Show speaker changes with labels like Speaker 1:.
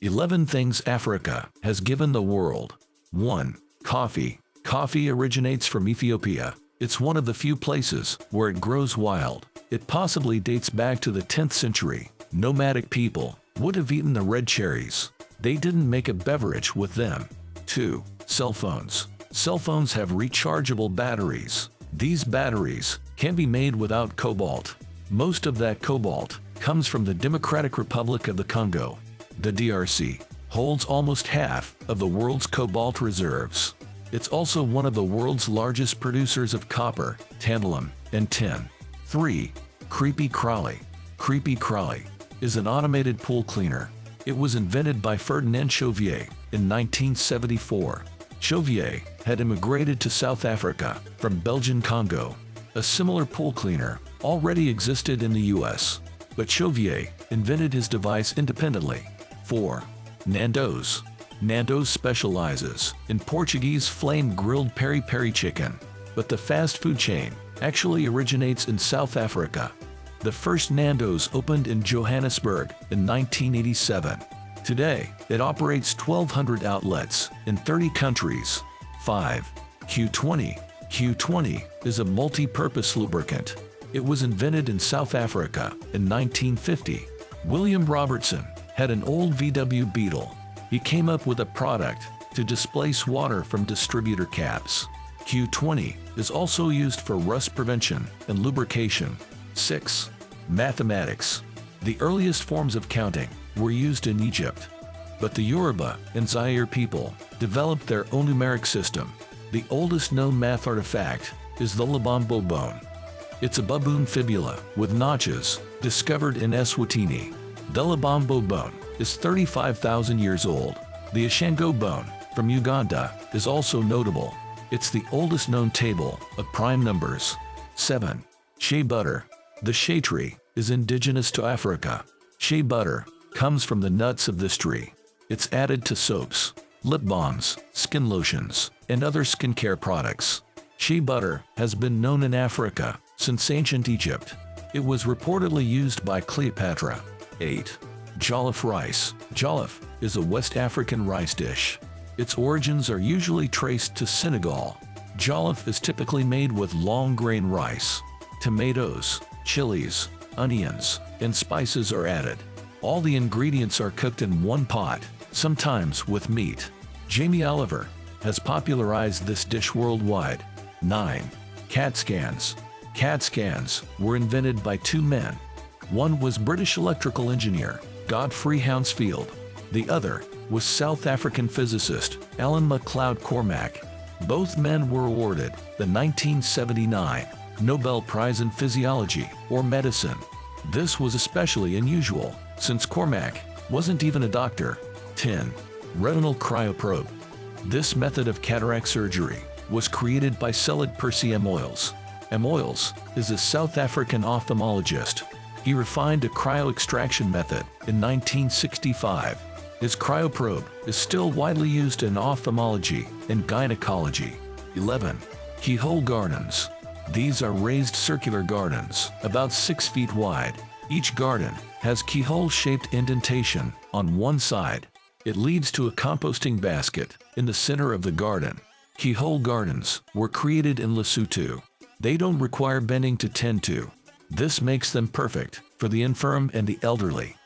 Speaker 1: 11 things Africa has given the world. 1. Coffee. Coffee originates from Ethiopia. It's one of the few places where it grows wild. It possibly dates back to the 10th century. Nomadic people would have eaten the red cherries. They didn't make a beverage with them. 2. Cell phones. Cell phones have rechargeable batteries. These batteries can be made without cobalt. Most of that cobalt comes from the Democratic Republic of the Congo. The DRC holds almost half of the world's cobalt reserves. It's also one of the world's largest producers of copper, tantalum, and tin. 3. Creepy Crawly. Creepy Crawly is an automated pool cleaner. It was invented by Ferdinand Chauvier in 1974. Chauvier had immigrated to South Africa from Belgian Congo. A similar pool cleaner already existed in the US, but Chauvier invented his device independently. 4. Nandos. Nandos specializes in Portuguese flame-grilled peri-peri chicken, but the fast food chain actually originates in South Africa. The first Nandos opened in Johannesburg in 1987. Today, it operates 1,200 outlets in 30 countries. 5. Q20. Q20 is a multi-purpose lubricant. It was invented in South Africa in 1950. William Robertson had an old VW Beetle. He came up with a product to displace water from distributor caps. Q20 is also used for rust prevention and lubrication. 6. Mathematics. The earliest forms of counting were used in Egypt, but the Yoruba and Zaire people developed their own numeric system. The oldest known math artifact is the Lebombo bone. It's a baboon fibula with notches, discovered in Eswatini. The Lebombo bone is 35,000 years old. The Ashango bone from Uganda is also notable. It's the oldest known table of prime numbers. 7. Shea butter. The shea tree is indigenous to Africa. Shea butter comes from the nuts of this tree. It's added to soaps, lip balms, skin lotions, and other skincare products. Shea butter has been known in Africa since ancient Egypt. It was reportedly used by Cleopatra. 8. Jolif rice. Jolif is a West African rice dish. Its origins are usually traced to Senegal. Jolif is typically made with long-grain rice. Tomatoes, chilies, onions, and spices are added. All the ingredients are cooked in one pot, sometimes with meat. Jamie Oliver has popularized this dish worldwide. 9. CAT scans. CAT scans were invented by two men. One was British electrical engineer Godfrey Hounsfield. The other was South African physicist Alan MacLeod Cormack. Both men were awarded the 1979 Nobel Prize in Physiology or Medicine. This was especially unusual since Cormack wasn't even a doctor. 10. Retinal Cryoprobe. This method of cataract surgery was created by Seled Percy Emoyles. Emoyles is a South African ophthalmologist. He refined a cryo-extraction method in 1965. His cryoprobe is still widely used in ophthalmology and gynecology. 11. Khole Gardens. These are raised circular gardens, about 6 feet wide. Each garden has keyhole-shaped indentation on one side. It leads to a composting basket in the center of the garden. Khole Gardens were created in Lesotho. They don't require bending to tend to. This makes them perfect for the infirm and the elderly.